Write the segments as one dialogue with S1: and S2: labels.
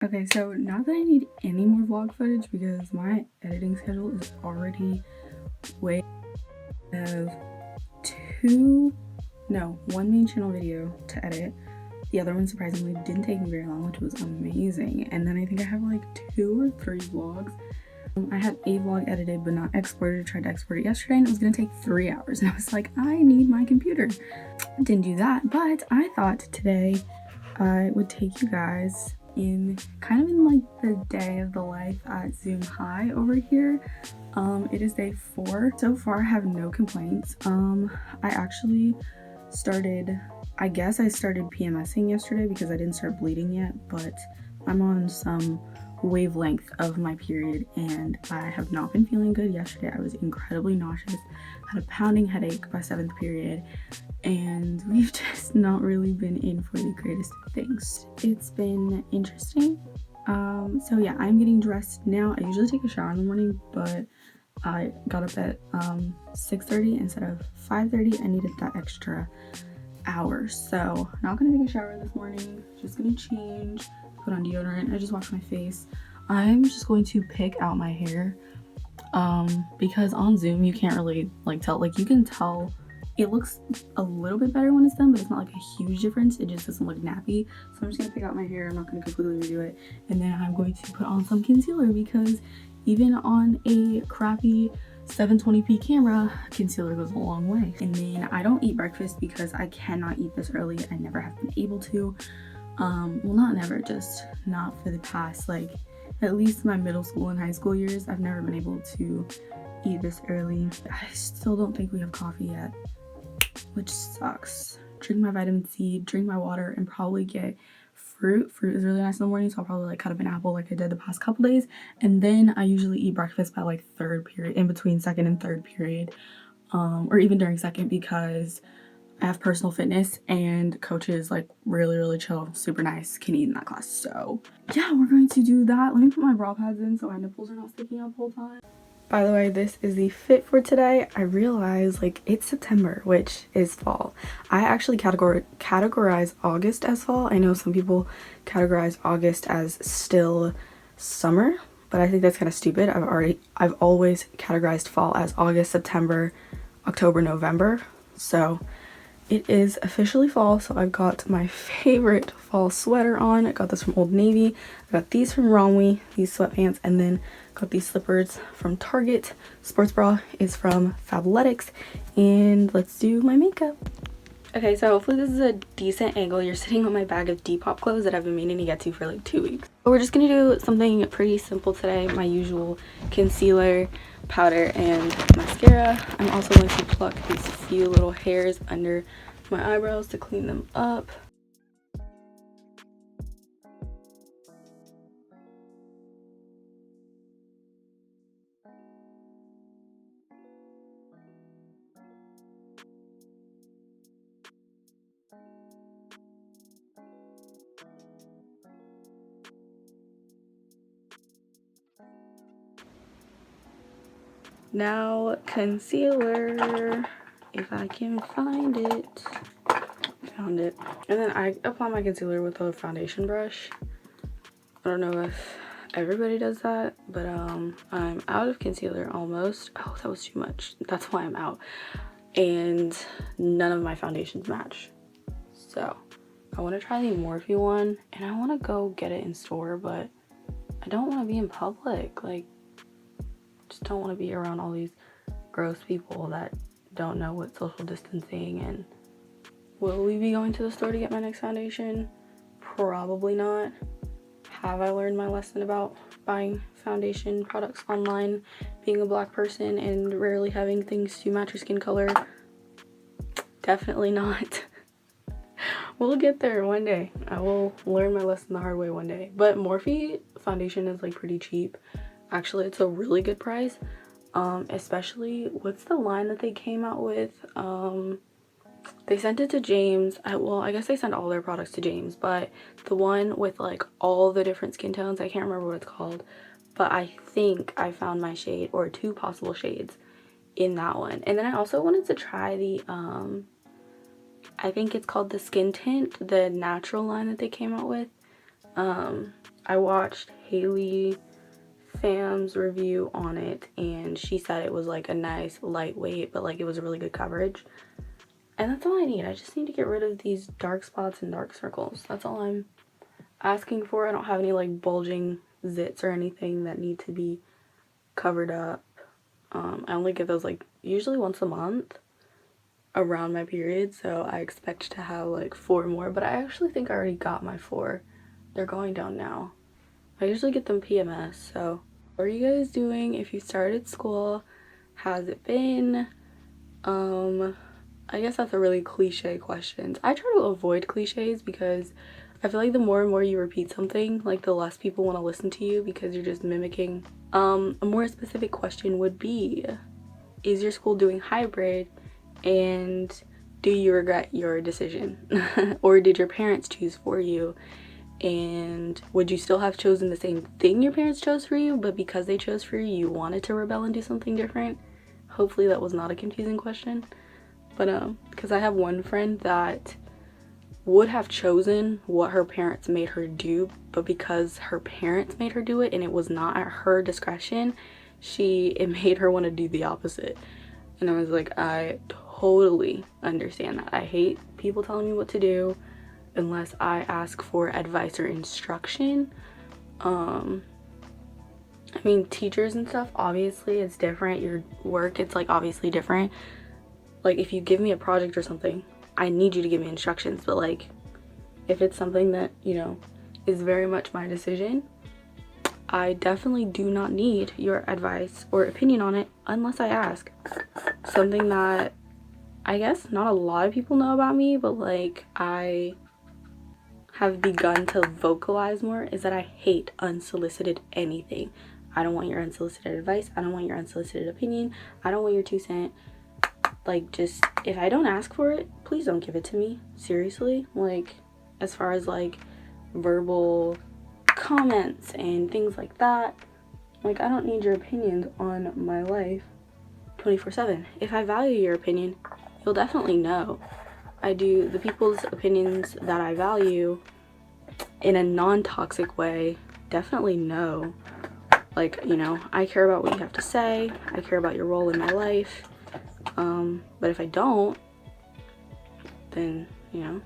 S1: Okay, so not that I need any more vlog footage because my editing schedule is already way of one main channel video to edit. The other one surprisingly didn't take me very long, which was amazing. And then I think I have like 2 or 3 vlogs. I had a vlog edited but not exported. I tried to export it yesterday and it was gonna take 3 hours. And I was like, I need my computer. I didn't do that, but I thought today I would take you guys in kind of in like the day of the life at Zoom High over here. It is day 4. So far I have no complaints. I actually started, I guess I started PMSing yesterday because I didn't start bleeding yet, but I'm on some wavelength of my period and I have not been feeling good. Yesterday I was incredibly nauseous, had a pounding headache by 7th period, and we've just not really been in for the greatest of things. It's been interesting. So yeah, I'm getting dressed now. I usually take a shower in the morning, but I got up at 6:30 instead of 5:30. I needed that extra hour, so not gonna take a shower this morning. Just gonna change, put on deodorant. I just washed my face. I'm just going to pick out my hair because on Zoom you can't really like tell. Like you can tell it looks a little bit better when it's done, but it's not like a huge difference. It just doesn't look nappy. So I'm just gonna pick out my hair. I'm not gonna completely redo it, and then I'm going to put on some concealer because even on a crappy 720p camera, concealer goes a long way. And then I don't eat breakfast because I cannot eat this early. I never have been able to. Well, not never, just not for the past, like, at least my middle school and high school years. I've never been able to eat this early. I still don't think we have coffee yet, which sucks. Drink my vitamin C, drink my water, and probably get fruit. Fruit is really nice in the morning, so I'll probably like cut up an apple like I did the past couple days. And then I usually eat breakfast by like 3rd period, in between 2nd and 3rd period, or even during 2nd, because I have personal fitness and coaches like really chill, super nice, can eat in that class. So yeah, we're going to do that. Let me put my bra pads in so my nipples are not sticking out the whole time. By the way, this is the fit for today. I realized like it's September, which is fall. I actually categorize August as fall. I know some people categorize August as still summer, but I think that's kind of stupid. I've always categorized fall as August, September, October, November. So it is officially fall, so I've got my favorite fall sweater on. I got this from Old Navy. I got these from Romwe, these sweatpants, and then got these slippers from Target. Sports bra is from Fabletics, and let's do my makeup. Okay, so hopefully this is a decent angle. You're sitting on my bag of Depop clothes that I've been meaning to get to for like 2 weeks. But we're just gonna do something pretty simple today. My usual concealer, powder, and mascara. I'm also going to pluck these few little hairs under my eyebrows to clean them up. Now concealer, if I can find it. Found it. And then I apply my concealer with a foundation brush. I don't know if everybody does that, but I'm out of concealer almost. Oh, that was too much. That's why I'm out. And none of my foundations match. So I want to try the Morphe one, and I want to go get it in store, but I don't want to be in public. Like, just don't want to be around all these gross people that don't know what social distancing. And will we be going to the store to get my next foundation? Probably not. Have I learned my lesson about buying foundation products online, being a black person, and rarely having things to match your skin color? Definitely not. We'll get there one day. I will learn my lesson the hard way one day. But Morphe foundation is like pretty cheap. Actually, it's a really good price. Especially, what's the line that they came out with? They sent it to James. Well, I guess they sent all their products to James, but the one with like all the different skin tones, I can't remember what it's called, but I think I found my shade, or 2 possible shades in that one. And then I also wanted to try the I think it's called the Skin Tint, the natural line that they came out with. I watched Haley Pham's review on it, and she said it was like a nice lightweight, but like it was a really good coverage. And that's all I need. I just need to get rid of these dark spots and dark circles. That's all I'm asking for. I don't have any like bulging zits or anything that need to be covered up. I only get those like usually once a month around my period, so I expect to have like 4 more, but I actually think I already got my 4. They're going down now. I usually get them PMS. So what are you guys doing if you started school? Has it been? I guess that's a really cliche question. I try to avoid cliches because I feel like the more and more you repeat something, like the less people want to listen to you because you're just mimicking. A more specific question would be, is your school doing hybrid, and do you regret your decision? Or did your parents choose for you? And would you still have chosen the same thing your parents chose for you, but because they chose for you, you wanted to rebel and do something different? Hopefully that was not a confusing question. But because I have one friend that would have chosen what her parents made her do, but because her parents made her do it and it was not at her discretion, it made her want to do the opposite. And I was like, I totally understand that. I hate people telling me what to do unless I ask for advice or instruction. I mean, teachers and stuff, obviously it's different. Your work, it's like obviously different. Like if you give me a project or something, I need you to give me instructions, but like if it's something that, you know, is very much my decision, I definitely do not need your advice or opinion on it unless I ask. Something that I guess not a lot of people know about me, but like I have begun to vocalize more, is that I hate unsolicited anything. I don't want your unsolicited advice. I don't want your unsolicited opinion. I don't want your 2 cents. Like, just, if I don't ask for it, please don't give it to me. Seriously. Like, as far as like verbal comments and things like that, like I don't need your opinions on my life 24/7. If I value your opinion, you'll definitely know. I do. The people's opinions that I value in a non-toxic way definitely know. Like, you know, I care about what you have to say. I care about your role in my life. But if I don't, then, you know,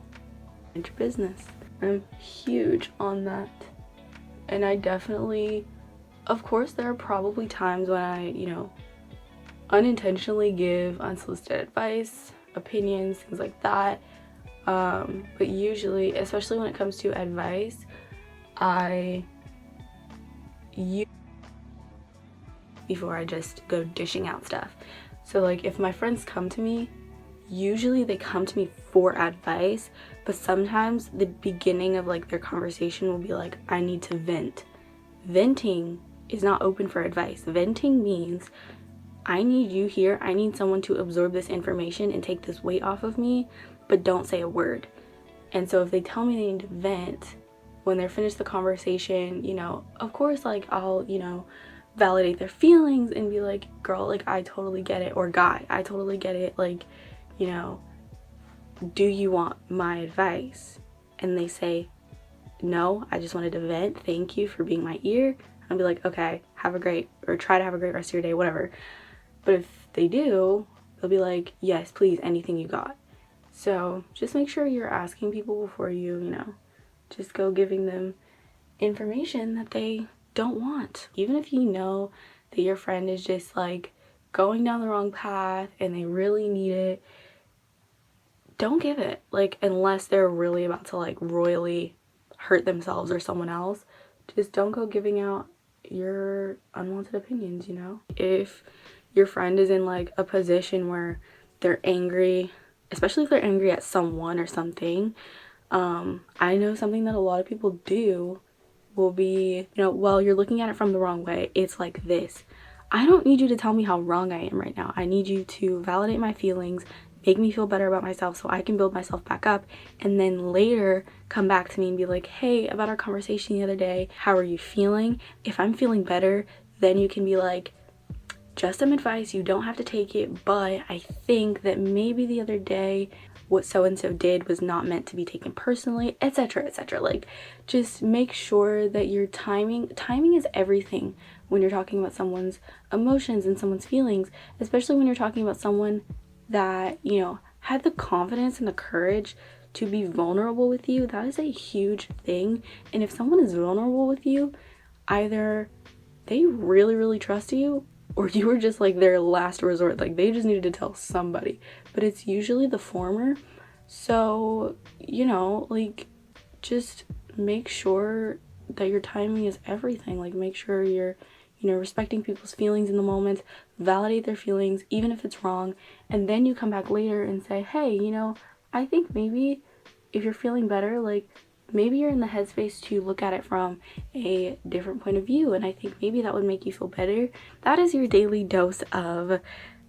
S1: it's your business. I'm huge on that. And I definitely, of course, there are probably times when I, you know, unintentionally give unsolicited advice, opinions, things like that. But usually, especially when it comes to advice, before I just go dishing out stuff. So like if my friends come to me, usually they come to me for advice, but sometimes the beginning of like their conversation will be like, I need to vent. Venting is not open for advice. Venting means I need you here. I need someone to absorb this information and take this weight off of me, but don't say a word. And so if they tell me they need to vent, when they're finished the conversation, you know, of course, like I'll, you know, validate their feelings and be like, girl, like I totally get it, or guy, I totally get it, like, you know, do you want my advice? And they say, no, I just wanted to vent, thank you for being my ear. I'll be like, okay, have a great, or try to have a great rest of your day, whatever. But if they do, they'll be like, yes, please, anything you got. So just make sure you're asking people before you, you know, just go giving them information that they don't want. Even if you know that your friend is just like going down the wrong path and they really need it, don't give it. Like, unless they're really about to like royally hurt themselves or someone else, just don't go giving out your unwanted opinions, you know? If your friend is in like a position where they're angry, especially if they're angry at someone or something, I know something that a lot of people do will be, you know, well, you're looking at it from the wrong way. It's like this. I don't need you to tell me how wrong I am right now. I need you to validate my feelings, make me feel better about myself so I can build myself back up, and then later come back to me and be like, hey, about our conversation the other day, how are you feeling? If I'm feeling better, then you can be like, just some advice, you don't have to take it, but I think that maybe the other day what so-and-so did was not meant to be taken personally, etc, etc. Like, just make sure that your timing is everything when you're talking about someone's emotions and someone's feelings, especially when you're talking about someone that, you know, had the confidence and the courage to be vulnerable with you. That is a huge thing. And if someone is vulnerable with you, either they really, really trust you, or you were just like their last resort. Like, they just needed to tell somebody. But it's usually the former. So, you know, like, just make sure that your timing is everything. Like, make sure you're, you know, respecting people's feelings in the moment, validate their feelings, even if it's wrong. And then you come back later and say, hey, you know, I think maybe if you're feeling better, like, maybe you're in the headspace to look at it from a different point of view, and I think maybe that would make you feel better. That is your daily dose of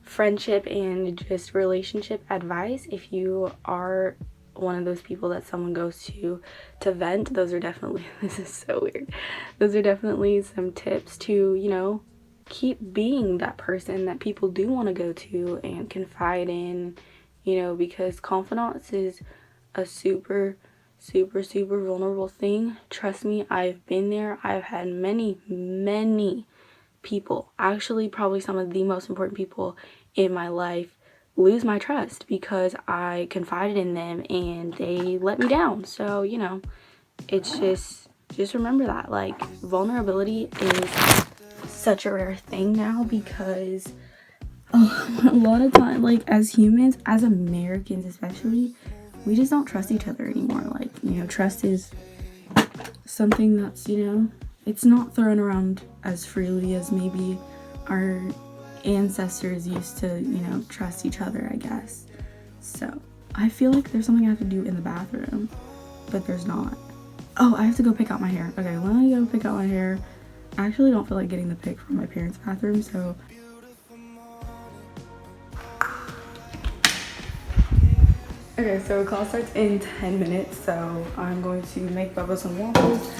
S1: friendship and just relationship advice. If you are one of those people that someone goes to vent, those are definitely, this is so weird, those are definitely some tips to, you know, keep being that person that people do want to go to and confide in, you know, because confidence is a super vulnerable thing. Trust me, I've been there. I've had many people, actually probably some of the most important people in my life, lose my trust because I confided in them and they let me down. So, you know, it's just remember that, like, vulnerability is such a rare thing now because a lot of time, like, as humans, as Americans especially, we just don't trust each other anymore. Like, you know, trust is something that's, you know, it's not thrown around as freely as maybe our ancestors used to, you know, trust each other, I guess. So I feel like there's something I have to do in the bathroom, but there's not. Oh, I have to go pick out my hair. Okay, let me go pick out my hair. I actually don't feel like getting the pick from my parents' bathroom, so okay, so class starts in 10 minutes, so I'm going to make Bubba some waffles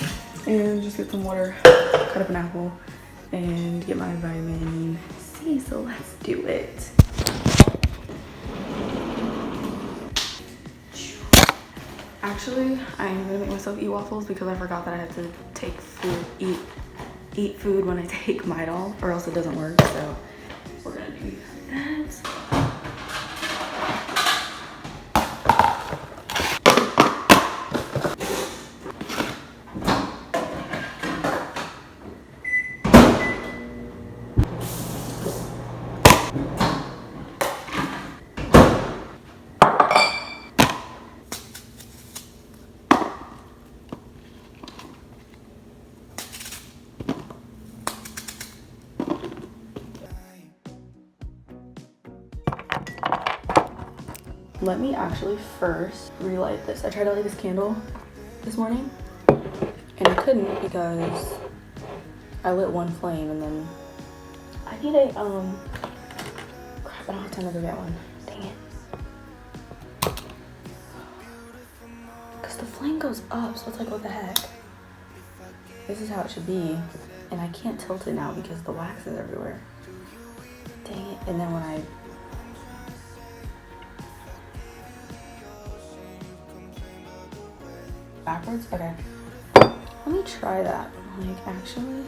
S1: and just get some water, cut up an apple, and get my vitamin C, so let's do it. Actually, I'm gonna make myself eat waffles because I forgot that I have to take food, eat food when I take Midol, or else it doesn't work, so we're gonna do that. Let me actually first relight this. I tried to light this candle this morning and I couldn't because I lit one flame and then I need a crap, I don't have time to go get one. Dang it. Cause the flame goes up, so it's like, what the heck? This is how it should be. And I can't tilt it now because the wax is everywhere. Dang it. And then when I backwards? Okay. Let me try that. Like, actually.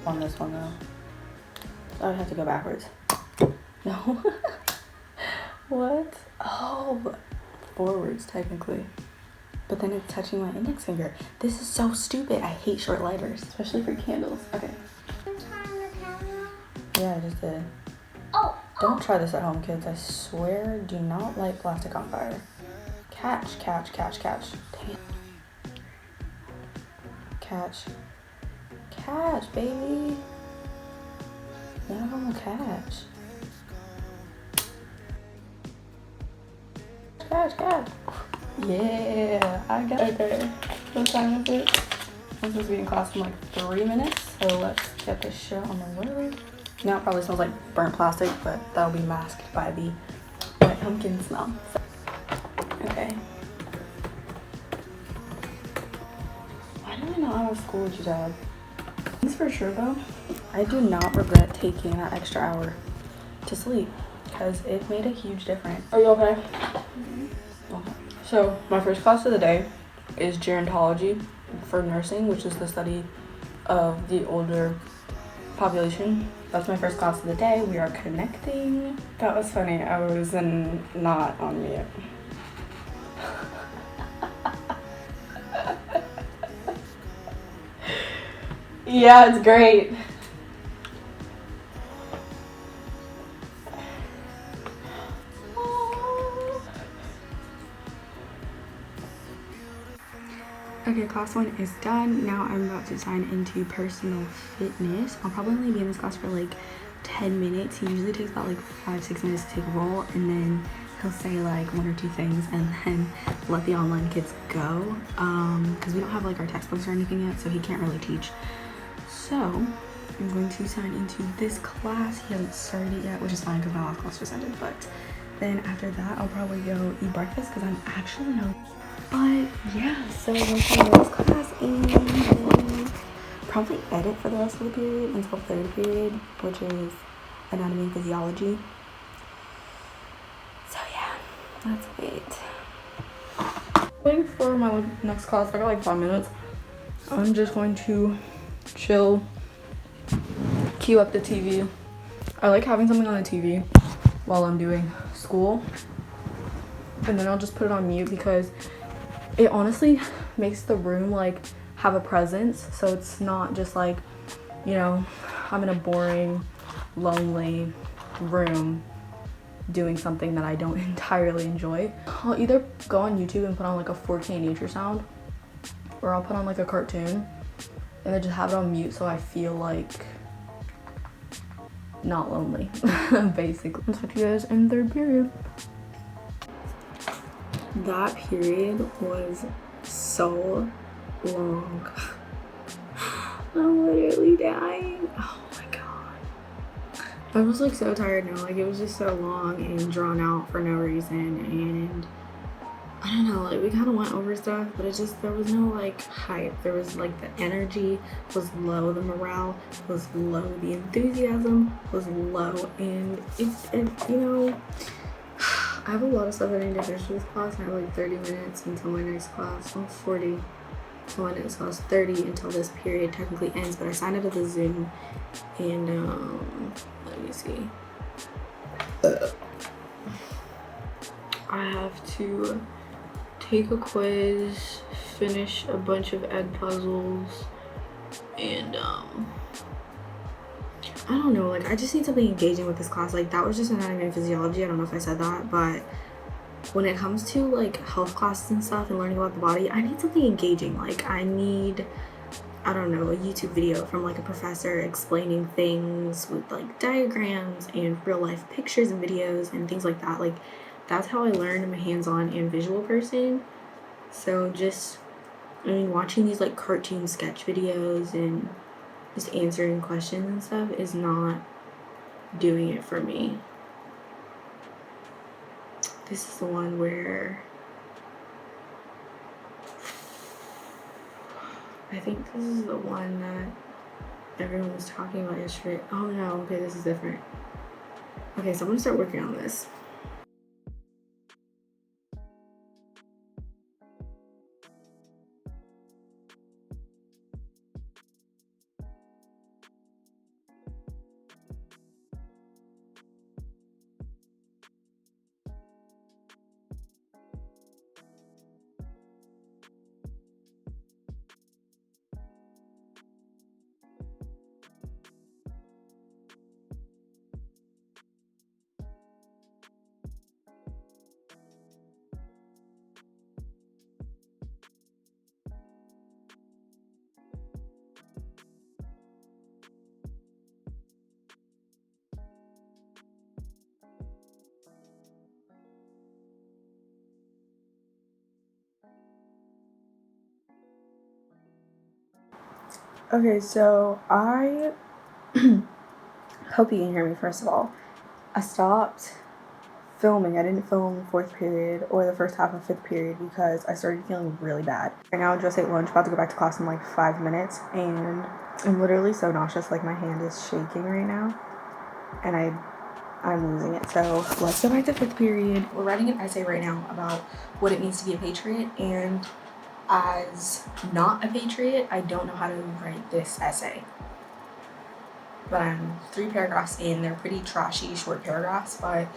S1: On this one though. I would have to go backwards. No. What? Oh, forwards technically. But then it's touching my index finger. This is so stupid. I hate short lighters, especially for candles. Okay. Yeah, I just did. Don't try this at home, kids. I swear, do not light plastic on fire. Catch. Dang it. Catch, baby. None of them will catch. Catch. Yeah, I got it there. What time is it? I'm supposed to be in class in like 3 minutes, so let's get this shit on the road. Now it probably smells like burnt plastic, but that'll be masked by the white pumpkin smell. So, okay. out of school, Dad. Things for sure though, I do not regret taking that extra hour to sleep because it made a huge difference. Are you okay? Mm-hmm. Okay. So my first class of the day is gerontology for nursing, which is the study of the older population. That's my first class of the day. We are connecting. That was funny. I was not on mute. Yeah, it's great. Okay, class 1 is done. Now I'm about to sign into personal fitness. I'll probably only be in this class for like 10 minutes. He usually takes about like 5-6 minutes to take a roll, and then he'll say like 1 or 2 things and then let the online kids go. Because we don't have like our textbooks or anything yet, so he can't really teach. So I'm going to sign into this class. He hasn't started it yet, which is fine because my last class just ended. But then after that, I'll probably go eat breakfast because I'm actually hungry. But yeah, so we're going to this class and then probably edit for the rest of the period until third period, which is anatomy and physiology. So yeah, that's it. Waiting for my next class. I got like 5 minutes. I'm just going to chill, cue up the TV. I like having something on the TV while I'm doing school, and then I'll just put it on mute because it honestly makes the room like have a presence, so it's not just like, you know, I'm in a boring, lonely room doing something that I don't entirely enjoy. I'll either go on YouTube and put on like a 4K nature sound, or I'll put on like a cartoon and then just have it on mute so I feel like not lonely, basically. I'll talk to you guys in third period. That period was so long. I'm literally dying. Oh my god. I was like so tired now. Like it was just so long and drawn out for no reason, and I don't know, like we kind of went over stuff, but it just, there was no like hype. There was like the energy was low, the morale was low, the enthusiasm was low, and you know, I have a lot of stuff I need to finish this class. I have like 30 minutes until my next class. Well, 40 until my next class, 30 until this period technically ends, but I signed up at the Zoom, and let me see. I have to take a quiz, finish a bunch of ed puzzles, and I don't know, like I just need something engaging with this class. Like that was just anatomy and physiology. I don't know if I said that, but when it comes to like health classes and stuff and learning about the body, I need something engaging. Like I need, I don't know, a YouTube video from like a professor explaining things with like diagrams and real life pictures and videos and things like that. Like that's how I learn. I'm a hands-on and visual person. So just, I mean, watching these like cartoon sketch videos and just answering questions and stuff is not doing it for me. This is the one where I think this is the one that everyone was talking about yesterday. Oh no, okay, this is different. Okay, so I'm gonna start working on this. Okay, so I hope you can hear me first of all. I stopped filming. I didn't film 4th period or the first half of 5th period because I started feeling really bad. Right now, just ate lunch, about to go back to class in like 5 minutes, and I'm literally so nauseous, like my hand is shaking right now, and I'm losing it. So let's go back to 5th period. We're writing an essay right now about what it means to be a patriot, and as not a patriot, I don't know how to write this essay. But I'm 3 paragraphs in. They're pretty trashy, short paragraphs, but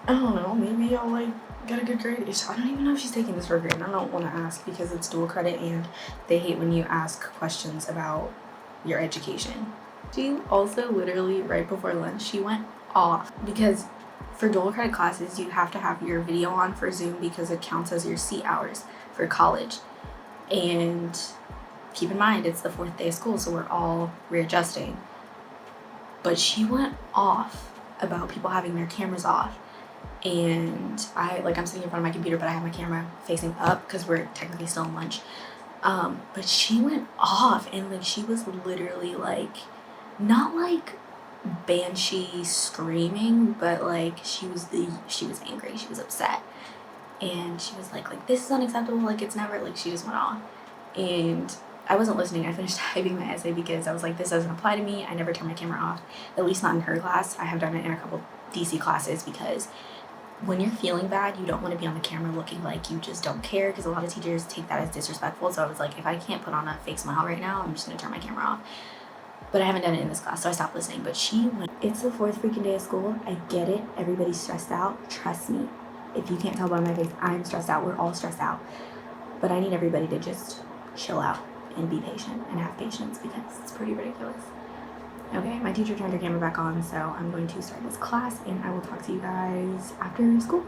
S1: I don't know, maybe I'll like get a good grade. I don't even know if she's taking this for a grade. I don't want to ask because it's dual credit and they hate when you ask questions about your education. She also literally, right before lunch, she went off because for dual credit classes, you have to have your video on for Zoom because it counts as your seat hours for college. And keep in mind, it's the 4th day of school, so we're all readjusting. But she went off about people having their cameras off. And I'm sitting in front of my computer, but I have my camera facing up because we're technically still in lunch. But she went off, and like she was literally like, not like banshee screaming, but like she was angry, she was upset, and she was like this is unacceptable, like it's never, like she just went off. And I wasn't listening. I finished typing my essay because I was like, this doesn't apply to me. I never turn my camera off, at least not in her class. I have done it in a couple DC classes because when you're feeling bad, you don't want to be on the camera looking like you just don't care, because a lot of teachers take that as disrespectful. So I was like, if I can't put on a fake smile right now, I'm just going to turn my camera off. But I haven't done it in this class, so I stopped listening. But she went, it's the 4th freaking day of school. I get it. Everybody's stressed out. Trust me. If you can't tell by my face, I'm stressed out. We're all stressed out. But I need everybody to just chill out and be patient and have patience because it's pretty ridiculous. Okay, my teacher turned her camera back on, so I'm going to start this class, and I will talk to you guys after school.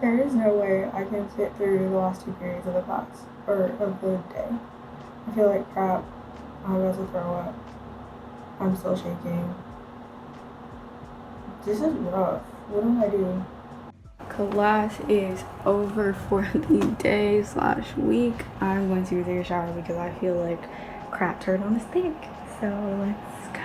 S1: There is no way I can sit through the last 2 periods of the class, or of the day. I feel like crap. I'm about to throw up. I'm still shaking. This is rough. What do I do? Class is over for the day/week. I'm going to take a shower because I feel like crap turned on a stick. So let's go.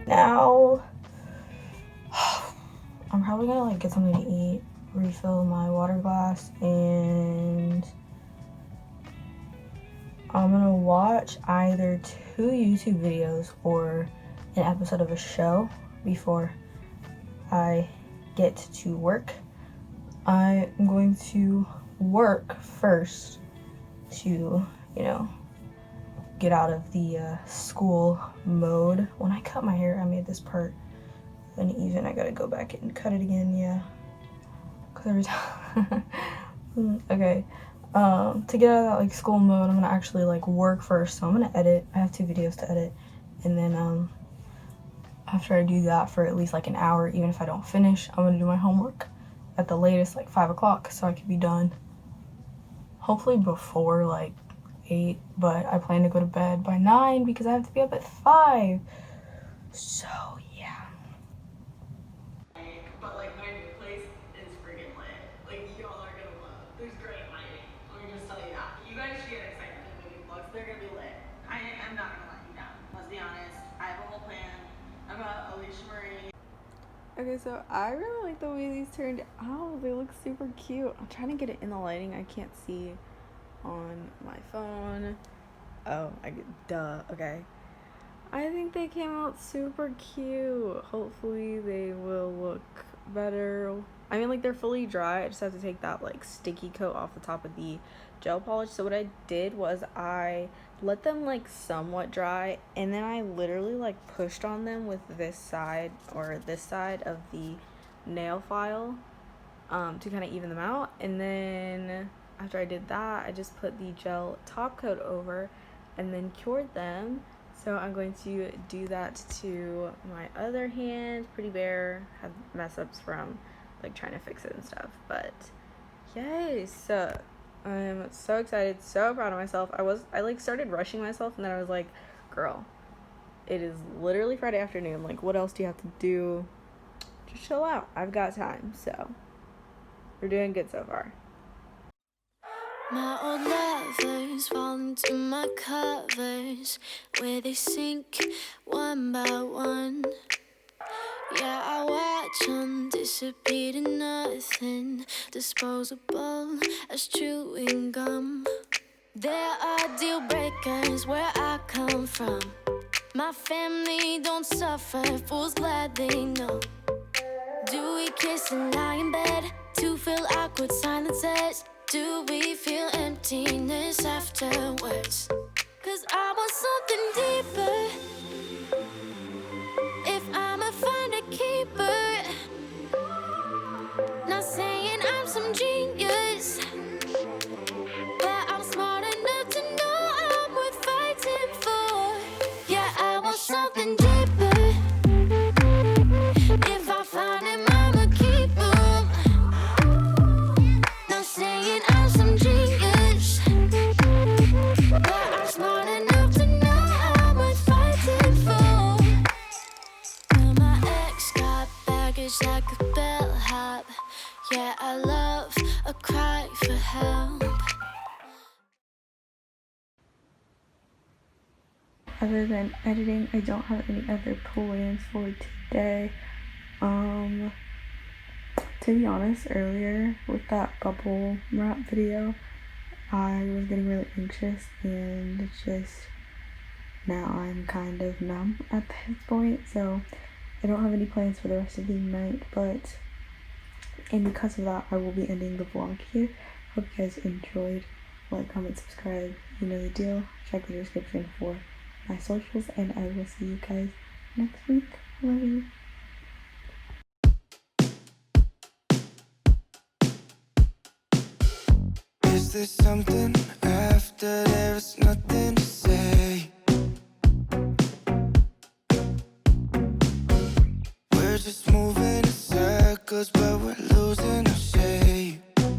S1: Now, I'm probably gonna like get something to eat, refill my water glass, and I'm gonna watch either 2 YouTube videos or an episode of a show before I get to work. I'm going to work first to, get out of the school mode. When I cut my hair, I made this part uneven. I gotta go back and cut it again, yeah. Okay. To get out of that like school mode, I'm gonna actually like work first. So I'm gonna edit. I have 2 videos to edit, and then after I do that for at least like an hour, even if I don't finish, I'm gonna do my homework at the latest like 5 o'clock, so I could be done hopefully before like 8, but I plan to go to bed by 9 because I have to be up at 5. So yeah.
S2: But like my new place is friggin' lit. Like y'all are gonna love. There's great lighting. Let me just tell you that. You guys should get excited for the movie vlogs. They're gonna be lit. I am not gonna let you down. Let's be honest. I have a whole plan about Alicia Marie.
S1: Okay, so I really like the way these turned out. They look super cute. I'm trying to get it in the lighting. I can't see on my phone. Oh, duh, okay. I think they came out super cute. Hopefully they will look better. I mean, like, they're fully dry. I just have to take that, like, sticky coat off the top of the gel polish. So what I did was I let them, like, somewhat dry, and then I literally, like, pushed on them with this side of the nail file to kind of even them out. And then after I did that, I just put the gel top coat over and then cured them. So I'm going to do that to my other hand. Pretty bare. Had mess ups from like trying to fix it and stuff. But yay! So I'm so excited, so proud of myself. I like started rushing myself, and then I was like, girl, it is literally Friday afternoon. Like, what else do you have to do? Just chill out. I've got time. So we're doing good so far.
S3: My old lovers fall into my covers, where they sink one by one. Yeah, I watch them disappear to nothing, disposable as chewing gum. There are deal breakers where I come from. My family don't suffer, fools glad they know. Do we kiss and lie in bed to fill awkward silences? Do we feel emptiness afterwards? 'Cause I want something deeper. If I'ma find a keeper, not saying I'm some genius, but I'm smart enough to know I'm worth fighting for. Yeah, I want something deeper. If I find him, I'ma keep him. Not saying I'm some genius, but I'm smart enough to know I'm worth fighting for. Well, my ex got baggage like a bellhop. Yeah, I love a cry for help.
S1: Other than editing, I don't have any other plans for today. To be honest, earlier with that bubble wrap video, I was getting really anxious, and just now I'm kind of numb at this point, so I don't have any plans for the rest of the night. And because of that, I will be ending the vlog here. Hope you guys enjoyed. Like, comment, subscribe, you know the deal. Check the description for my socials, and I will see you guys next week. Love you.
S4: Is there something after there's nothing to say? We're just moving in circles, but